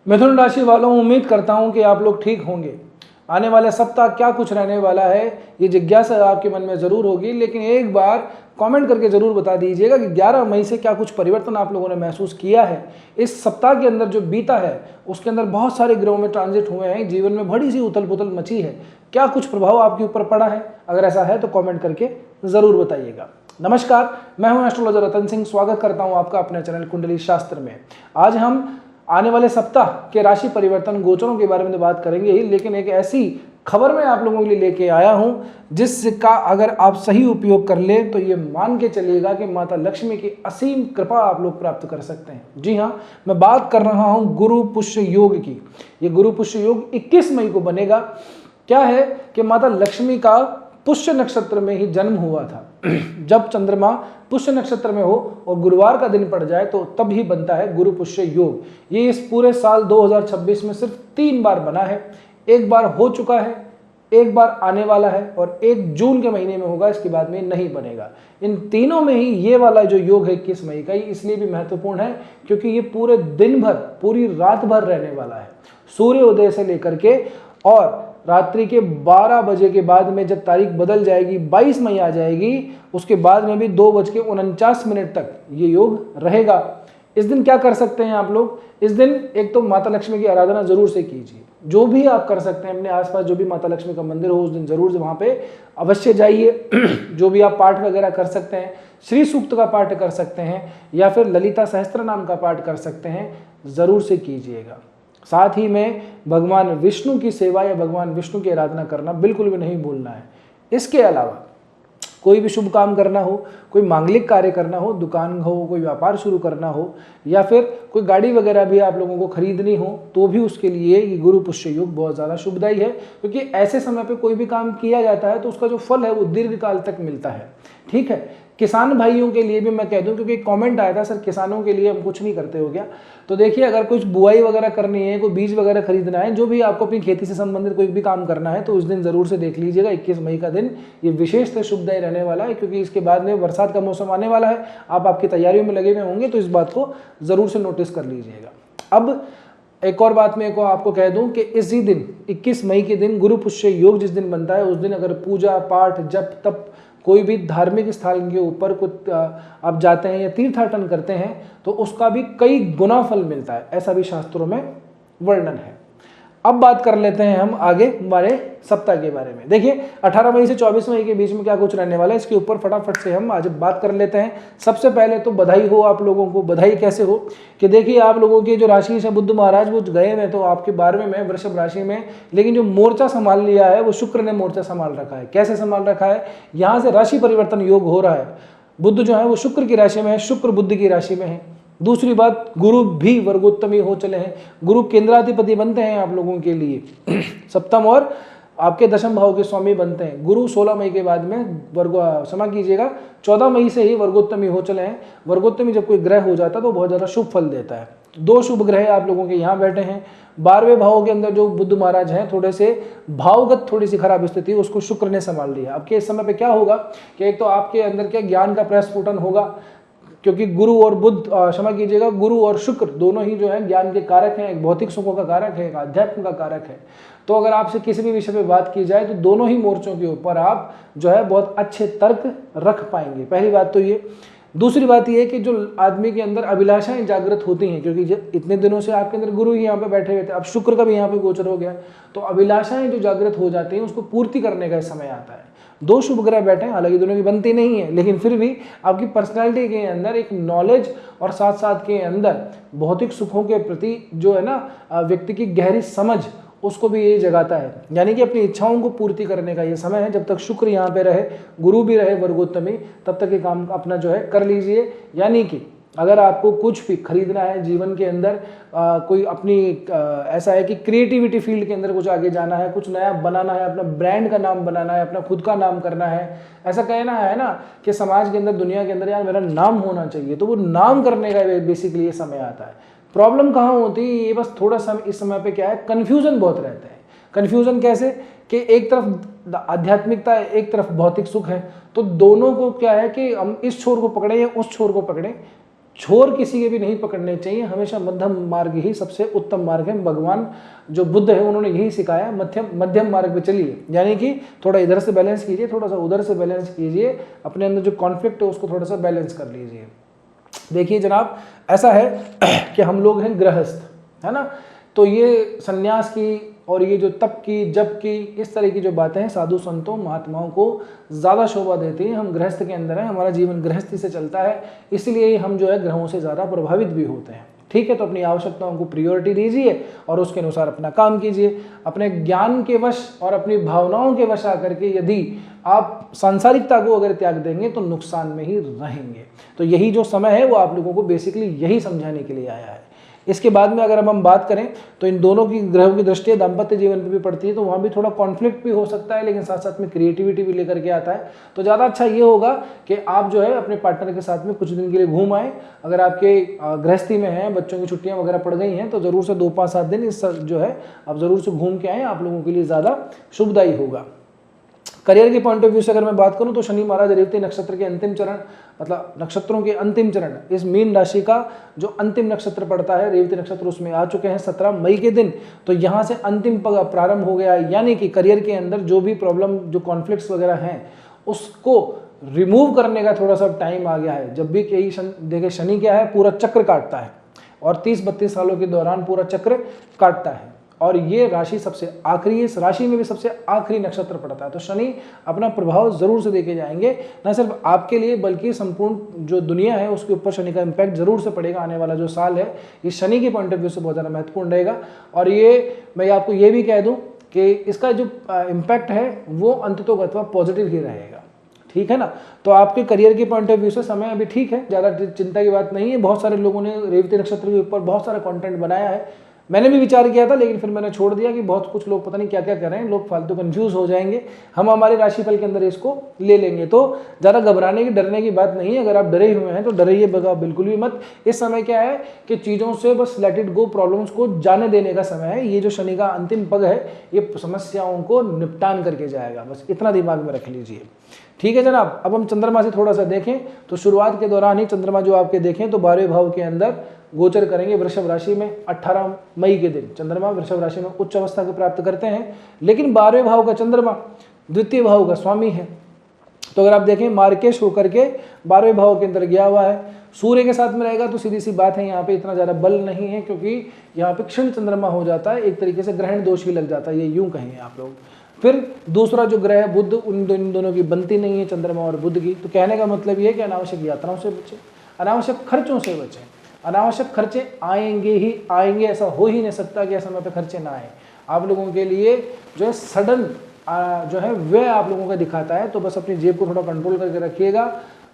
मिथुन राशि वालों, उम्मीद करता हूं कि आप लोग ठीक होंगे। आने वाले सप्ताह क्या कुछ रहने वाला है, ये जिज्ञासा आपके मन में जरूर होगी, लेकिन एक बार कमेंट करके जरूर बता दीजिएगा कि 11 मई से क्या कुछ परिवर्तन आप लोगों ने महसूस किया है। इस सप्ताह के अंदर जो बीता है उसके अंदर बहुत सारे ग्रहों में ट्रांजिट हुए हैं, जीवन में बड़ी सी उथल पुथल मची है। क्या कुछ प्रभाव आपके ऊपर पड़ा है? अगर ऐसा है तो कॉमेंट करके जरूर बताइएगा। नमस्कार, मैं हूं एस्ट्रोलॉजर रतन सिंह। स्वागत करता हूं आपका अपने चैनल कुंडली शास्त्र में। आज हम आने वाले सप्ताह के राशि परिवर्तन गोचरों के बारे में बात करेंगे ही, लेकिन एक ऐसी खबर मैं आप लोगों के लिए लेके आया हूं जिसका अगर आप सही उपयोग कर ले तो ये मान के चलिएगा कि माता लक्ष्मी की असीम कृपा आप लोग प्राप्त कर सकते हैं। जी हां, मैं बात कर रहा हूं गुरु पुष्य योग की। ये गुरु पुष्य योग 21 मई को बनेगा। क्या है कि माता लक्ष्मी का पुष्य नक्षत्र में ही जन्म हुआ था। जब चंद्रमा पुष्य नक्षत्र में हो और गुरुवार का दिन पड़ जाए तो तब ही बनता है गुरु पुष्य योग। ये इस पूरे साल 2026 में सिर्फ 3 बार बना है। एक बार हो चुका है, एक बार आने वाला है और 1 जून के महीने में होगा। इसके बाद में नहीं बनेगा। इन तीनों में ही ये वाला जो योग है 21 मई का, इसलिए भी महत्वपूर्ण है क्योंकि ये पूरे दिन भर, पूरी रात भर रहने वाला है। सूर्योदय से लेकर के और रात्रि के 12 बजे के बाद में जब तारीख बदल जाएगी, 22 मई आ जाएगी, उसके बाद में भी 2:49 तक ये योग रहेगा। इस दिन क्या कर सकते हैं आप लोग? इस दिन एक तो माता लक्ष्मी की आराधना जरूर से कीजिए। जो भी आप कर सकते हैं, अपने आसपास जो भी माता लक्ष्मी का मंदिर हो उस दिन जरूर से वहां पे अवश्य जाइए। जो भी आप पाठ वगैरह कर सकते हैं, श्री सूक्त का पाठ कर सकते हैं या फिर ललिता सहस्त्र नाम का पाठ कर सकते हैं, जरूर से कीजिएगा। साथ ही में भगवान विष्णु की सेवा या भगवान विष्णु की आराधना करना बिल्कुल भी नहीं भूलना है। इसके अलावा कोई भी शुभ काम करना हो, कोई मांगलिक कार्य करना हो, दुकान हो, कोई व्यापार शुरू करना हो या फिर कोई गाड़ी वगैरह भी आप लोगों को खरीदनी हो, तो भी उसके लिए ये गुरु पुष्य योग बहुत ज़्यादा शुभदायी है। क्योंकि ऐसे समय पे कोई भी काम किया जाता है तो उसका जो फल है वो दीर्घ काल तक मिलता है। ठीक है, किसान भाइयों के लिए भी मैं कह दूं, क्योंकि कमेंट आया था सर किसानों के लिए हम कुछ नहीं करते हो क्या। तो देखिए, अगर कुछ बुआई वगैरह करनी है, कोई बीज वगैरह खरीदना है, जो भी आपको अपनी खेती से संबंधित कोई भी काम करना है तो उस दिन जरूर से देख लीजिएगा। 21 मई का दिन ये विशेष शुभदायी रहने वाला है क्योंकि इसके बाद में बरसात का मौसम आने वाला है। आप आपकी तैयारियों में लगे हुए होंगे तो इस बात को जरूर से नोटिस कर लीजिएगा। अब एक और बात मैं आपको कह दूं कि इसी दिन 21 मई के दिन गुरु पुष्य योग जिस दिन बनता है उस दिन अगर पूजा पाठ, जप तप, कोई भी धार्मिक स्थल के ऊपर कुछ आप जाते हैं या तीर्थाटन करते हैं तो उसका भी कई गुना फल मिलता है, ऐसा भी शास्त्रों में वर्णन है। अब बात कर लेते हैं हम आगे हमारे सप्ताह के बारे में। देखिए, 18 मई से 24 मई के बीच में क्या कुछ रहने वाला है, इसके ऊपर फटाफट से हम आज बात कर लेते हैं। सबसे पहले तो बधाई हो आप लोगों को। बधाई कैसे हो कि देखिए, आप लोगों की जो राशि से बुध महाराज वो गए हैं तो आपके 12वें में, वृषभ राशि में, लेकिन जो मोर्चा संभाल लिया है वो शुक्र ने मोर्चा संभाल रखा है। कैसे संभाल रखा है? यहाँ से राशि परिवर्तन योग हो रहा है। बुध जो है वो शुक्र की राशि में है, शुक्र बुध की राशि में है। दूसरी बात, गुरु भी वर्गोत्तमी हो चले हैं। गुरु केंद्राधिपति बनते हैं आप लोगों के लिए, सप्तम और आपके दशम भाव के स्वामी बनते हैं। गुरु 16 मई के बाद में क्षमा कीजिएगा 14 मई से ही वर्गोत्तमी हो चले हैं। वर्गोत्तमी जब कोई ग्रह हो जाता है तो बहुत ज़्यादा शुभ फल देता है। 2 शुभ ग्रह आप लोगों के यहाँ बैठे हैं। 12वें भाव के अंदर जो बुध महाराज हैं, थोड़े से भावगत थोड़ी सी खराब स्थिति, उसको शुक्र ने संभाल लिया। अब के इस समय पे क्या होगा कि एक तो आपके अंदर के ज्ञान का प्रस्फुटन होगा क्योंकि गुरु और बुध, क्षमा कीजिएगा, गुरु और शुक्र दोनों ही जो है ज्ञान के कारक हैं। एक भौतिक सुखों का कारक है, एक आध्यात्म का कारक है। तो अगर आपसे किसी भी विषय पे बात की जाए तो दोनों ही मोर्चों के ऊपर आप जो है बहुत अच्छे तर्क रख पाएंगे। पहली बात तो ये। दूसरी बात यह है कि जो आदमी के अंदर अभिलाषाएं जागृत होती हैं, क्योंकि इतने दिनों से आपके अंदर गुरु ही यहाँ पे बैठे हुए थे, अब शुक्र का भी यहाँ पे गोचर हो गया, तो अभिलाषाएं जो जागृत हो जाती हैं उसको पूर्ति करने का समय आता है। 2 शुभ ग्रह बैठे हैं, हालांकि दोनों की बनती नहीं है, लेकिन फिर भी आपकी पर्सनैलिटी के अंदर एक नॉलेज और साथ साथ के अंदर भौतिक सुखों के प्रति जो है ना व्यक्ति की गहरी समझ, उसको भी ये जगाता है। यानी कि अपनी इच्छाओं को पूर्ति करने का ये समय है। जब तक शुक्र यहाँ पे रहे, गुरु भी रहे वर्गोत्तमी, तब तक ये काम अपना जो है कर लीजिए। यानी कि अगर आपको कुछ भी खरीदना है जीवन के अंदर, कोई अपनी ऐसा है कि क्रिएटिविटी फील्ड के अंदर कुछ आगे जाना है, कुछ नया बनाना है, अपना ब्रांड का नाम बनाना है, अपना खुद का नाम करना है, ऐसा कहना है ना कि समाज के अंदर, दुनिया के अंदर यार मेरा नाम होना चाहिए, तो वो नाम करने का बेसिकली ये समय आता है। प्रॉब्लम कहाँ होती है? ये बस थोड़ा सा इस समय पे क्या है, कन्फ्यूजन बहुत रहता है। कन्फ्यूजन कैसे कि एक तरफ आध्यात्मिकता है, एक तरफ भौतिक सुख है, तो दोनों को क्या है कि हम इस छोर को पकड़े या उस छोर को पकड़े। छोर किसी के भी नहीं पकड़ने चाहिए, हमेशा मध्यम मार्ग ही सबसे उत्तम मार्ग है। भगवान जो बुद्ध है उन्होंने यही सिखाया, मध्यम मार्ग पे चलिए, यानी कि थोड़ा इधर से बैलेंस कीजिए, थोड़ा सा उधर से बैलेंस कीजिए, अपने अंदर जो कॉन्फ्लिक्ट है उसको थोड़ा सा बैलेंस कर लीजिए। देखिए जनाब, ऐसा है कि हम लोग हैं गृहस्थ, है ना, तो ये सन्यास की और ये जो तप की, जप की, इस तरह की जो बातें हैं साधु संतों महात्माओं को ज़्यादा शोभा देती हैं। हम गृहस्थ के अंदर हैं, हमारा जीवन गृहस्थी से चलता है, इसलिए हम जो है ग्रहों से ज़्यादा प्रभावित भी होते हैं। ठीक है, तो अपनी आवश्यकताओं को प्रायोरिटी दीजिए और उसके अनुसार अपना काम कीजिए। अपने ज्ञान के वश और अपनी भावनाओं के वश आकर के यदि आप सांसारिकता को अगर त्याग देंगे तो नुकसान में ही रहेंगे। तो यही जो समय है वो आप लोगों को बेसिकली यही समझाने के लिए आया है। इसके बाद में अगर हम बात करें तो इन दोनों की ग्रहों की दृष्टि दाम्पत्य जीवन पे भी पड़ती है, तो वहाँ भी थोड़ा कॉन्फ्लिक्ट भी हो सकता है, लेकिन साथ साथ में क्रिएटिविटी भी लेकर के आता है। तो ज़्यादा अच्छा ये होगा कि आप जो है अपने पार्टनर के साथ में कुछ दिन के लिए घूम आए। अगर आपके गृहस्थी में हैं, बच्चों की छुट्टियाँ वगैरह पड़ गई हैं, तो ज़रूर से 2-5-7 दिन इस जो है आप ज़रूर से घूम के आएँ, आप लोगों के लिए ज़्यादा शुभदायी होगा। करियर के पॉइंट ऑफ व्यू से अगर मैं बात करूं तो शनि महाराज रेवती नक्षत्र के अंतिम चरण, मतलब नक्षत्रों के अंतिम चरण, इस मीन राशि का जो अंतिम नक्षत्र पड़ता है रेवती नक्षत्र, उसमें आ चुके हैं 17 मई के दिन। तो यहाँ से अंतिम प्रारंभ हो गया, यानी कि करियर के अंदर जो भी प्रॉब्लम, जो कॉन्फ्लिक्ट्स वगैरह हैं, उसको रिमूव करने का थोड़ा सा टाइम आ गया है। जब भी कहीं देखिए शनि क्या है, पूरा चक्र काटता है और 30-32 सालों के दौरान पूरा चक्र काटता है, और ये राशि सबसे आखिरी, इस राशि में भी सबसे आखिरी नक्षत्र पड़ता है। तो शनि अपना प्रभाव जरूर से देके जाएंगे, न सिर्फ आपके लिए बल्कि संपूर्ण जो दुनिया है उसके ऊपर शनि का इम्पैक्ट जरूर से पड़ेगा। आने वाला जो साल है ये शनि के पॉइंट ऑफ व्यू से बहुत ज़्यादा महत्वपूर्ण रहेगा। और ये मैं आपको ये भी कह दूं कि इसका जो इम्पैक्ट है वो अंततोगत्वा पॉजिटिव ही रहेगा। ठीक है ना, तो आपके करियर के पॉइंट ऑफ व्यू से समय अभी ठीक है, ज़्यादा चिंता की बात नहीं है। बहुत सारे लोगों ने रेवती नक्षत्र के ऊपर बहुत सारा कंटेंट बनाया है, मैंने भी विचार किया था, लेकिन फिर मैंने छोड़ दिया कि बहुत कुछ लोग पता नहीं क्या क्या कर रहे हैं, लोग फालतू कंफ्यूज हो जाएंगे। हम हमारे राशिफल के अंदर इसको ले लेंगे, तो ज़्यादा घबराने की, डरने की बात नहीं है। अगर आप डरे हुए हैं तो डरिए बिल्कुल भी मत। इस समय क्या है कि चीज़ों से बस लेट इट गो, प्रॉब्लम्स को जाने देने का समय है। ये जो शनि का अंतिम पग है ये समस्याओं को निपटान करके जाएगा, बस इतना दिमाग में रख लीजिए। ठीक है जनाब, अब हम चंद्रमा से थोड़ा सा देखें तो शुरुआत के दौरान ही चंद्रमा जो आपके देखें तो 12वें भाव के अंदर गोचर करेंगे वृषभ राशि में। 18 मई के दिन चंद्रमा वृषभ राशि में उच्च अवस्था को प्राप्त करते हैं, लेकिन 12वें भाव का चंद्रमा द्वितीय भाव का स्वामी है। तो अगर आप देखें मार्केश होकर के 12वें भाव के अंदर गया हुआ है, सूर्य के साथ में रहेगा तो सीधी सी बात है यहाँ पे इतना ज़्यादा बल नहीं है, क्योंकि यहाँ पे क्षीण चंद्रमा हो जाता है, एक तरीके से ग्रहण दोष ही लग जाता है, ये यूं कहें आप लोग। फिर दूसरा जो ग्रह है बुध, इन दोनों की बनती नहीं है, चंद्रमा और बुध की। तो कहने का मतलब ये है कि अनावश्यक यात्राओं से बचें, अनावश्यक खर्चों से बचें। अनावश्यक खर्चे आएंगे ही आएंगे, ऐसा हो ही नहीं सकता कि समय पे खर्चे ना आए। आप लोगों के लिए जो है सडन जो है वह आप लोगों का दिखाता है, तो बस अपनी जेब को थोड़ा कंट्रोल करके रखिएगा।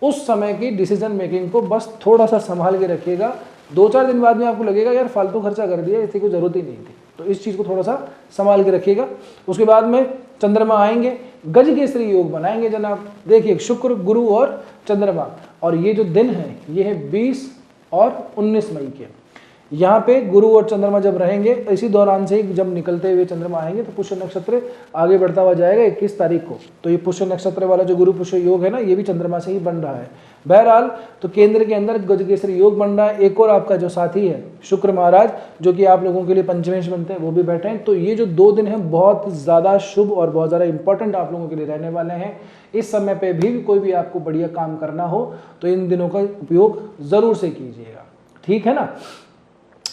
उस समय की डिसीजन मेकिंग को बस थोड़ा सा संभाल के रखिएगा। 2-4 दिन बाद में आपको लगेगा यार फालतू खर्चा कर दिया, इसकी कोई ज़रूरत ही नहीं थी, तो इस चीज़ को थोड़ा सा संभाल के रखिएगा। उसके बाद में चंद्रमा आएंगे, गज केसरी योग बनाएंगे जनाब। देखिए शुक्र, गुरु और चंद्रमा, और ये जो दिन है ये है 20 और 19 मई के। यहाँ पे गुरु और चंद्रमा जब रहेंगे, इसी दौरान से ही जब निकलते हुए चंद्रमा आएंगे तो पुष्य नक्षत्र आगे बढ़ता हुआ जाएगा 21 तारीख को। तो ये पुष्य नक्षत्र वाला जो गुरु पुष्य योग है ना, ये भी चंद्रमा से ही बन रहा है। बहरहाल तो केंद्र के अंदर गजकेसरी योग बन रहा है। एक और आपका जो साथी है शुक्र महाराज, जो कि आप लोगों के लिए पंचमेश बनते हैं, वो भी बैठे हैं। तो ये जो 2 दिन हैं बहुत ज़्यादा शुभ और बहुत ज़्यादा इंपॉर्टेंट आप लोगों के लिए रहने वाले हैं। इस समय पे भी कोई भी आपको बढ़िया काम करना हो तो इन दिनों का उपयोग ज़रूर से कीजिएगा। ठीक है ना।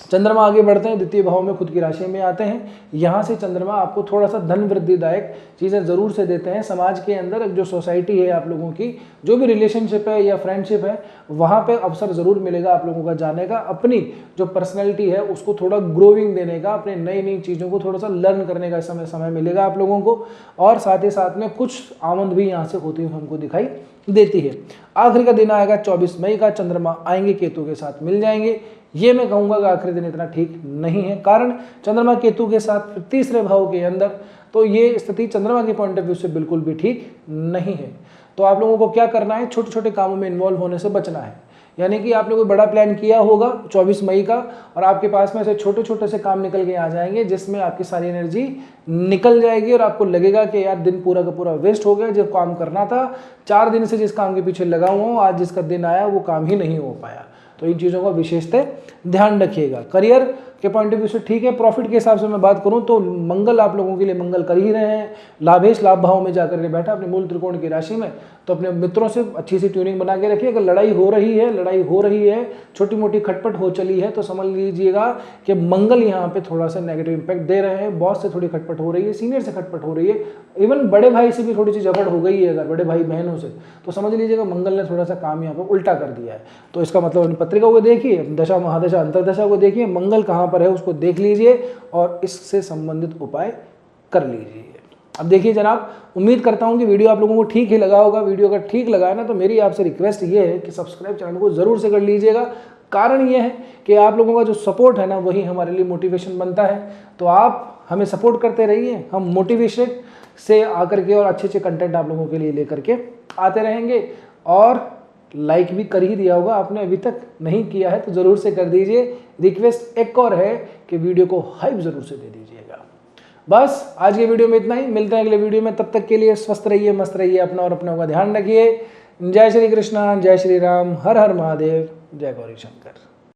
चंद्रमा आगे बढ़ते हैं, द्वितीय भाव में खुद की राशि में आते हैं। यहाँ से चंद्रमा आपको थोड़ा सा धन वृद्धिदायक चीज़ें ज़रूर से देते हैं। समाज के अंदर जो सोसाइटी है आप लोगों की, जो भी रिलेशनशिप है या फ्रेंडशिप है, वहाँ पे अवसर ज़रूर मिलेगा आप लोगों का जाने का। अपनी जो पर्सनैलिटी है उसको थोड़ा ग्रोविंग देने का, अपने नई नई चीज़ों को थोड़ा सा लर्न करने का समय मिलेगा आप लोगों को। और साथ ही साथ में कुछ आमद भी यहाँ से होती हुई हमको दिखाई देती है। आखिरी का दिन आएगा 24 मई का, चंद्रमा आएंगे केतु के साथ मिल जाएंगे। ये मैं कहूँगा कि आखिरी दिन इतना ठीक नहीं है, कारण चंद्रमा केतु के साथ तीसरे भाव के अंदर, तो ये स्थिति चंद्रमा के पॉइंट ऑफ व्यू से बिल्कुल भी ठीक नहीं है। तो आप लोगों को क्या करना है, छोटे छोटे कामों में इन्वॉल्व होने से बचना है। यानी कि आपने कोई बड़ा प्लान किया होगा 24 मई का और आपके पास में से छोटे छोटे से काम निकल के आ जाएंगे, जिसमें आपकी सारी एनर्जी निकल जाएगी और आपको लगेगा कि यार दिन पूरा का पूरा वेस्ट हो गया। जो काम करना था 4 दिन से जिस काम के पीछे लगा हुआ हूँ, आज जिसका दिन आया वो काम ही नहीं हो पाया। तो इन चीज़ों का विशेषतः ध्यान रखिएगा। करियर के पॉइंट ऑफ व्यू से ठीक है। प्रॉफिट के हिसाब से मैं बात करूं तो मंगल आप लोगों के लिए मंगल कर ही रहे हैं, लाभेश लाभ भाव में जाकर के बैठा अपने मूल त्रिकोण की राशि में। तो अपने मित्रों से अच्छी सी ट्यूनिंग बना के रखिए। अगर लड़ाई हो रही है, छोटी मोटी खटपट हो चली है तो समझ लीजिएगा कि मंगल यहाँ पे थोड़ा सा नेगेटिव इंपैक्ट दे रहे हैं। बॉस से थोड़ी खटपट हो रही है, सीनियर से खटपट हो रही है, इवन बड़े भाई से भी थोड़ी सी झगड़ हो गई है अगर बड़े भाई बहनों से, तो समझ लीजिएगा मंगल ने थोड़ा सा काम यहाँ पर उल्टा कर दिया है। तो इसका मतलब अपनी पत्रिका को देखिए, दशा महादशा अंतरदशा को देखिए, मंगल कहाँ पर है उसको देख लीजिए और इससे संबंधित उपाय कर लीजिए। अब देखिए जनाब, उम्मीद करता हूं कि वीडियो आप लोगों को ठीक ही लगा होगा। वीडियो अगर ठीक लगा है ना तो मेरी आपसे रिक्वेस्ट ये है कि सब्सक्राइब चैनल को ज़रूर से कर लीजिएगा। कारण ये है कि आप लोगों का जो सपोर्ट है ना वही हमारे लिए मोटिवेशन बनता है। तो आप हमें सपोर्ट करते रहिए, हम मोटिवेशन से आकर के और अच्छे अच्छे कंटेंट आप लोगों के लिए लेकर के आते रहेंगे। और लाइक भी कर ही दिया होगा आपने, अभी तक नहीं किया है तो ज़रूर से कर दीजिए। रिक्वेस्ट एक और है कि वीडियो को हाइप ज़रूर से दे दीजिएगा। बस आज के वीडियो में इतना ही, मिलते हैं अगले वीडियो में। तब तक के लिए स्वस्थ रहिए, मस्त रहिए, अपना और अपनों का ध्यान रखिए। जय श्री कृष्णा, जय श्री राम, हर हर महादेव, जय गौरी शंकर।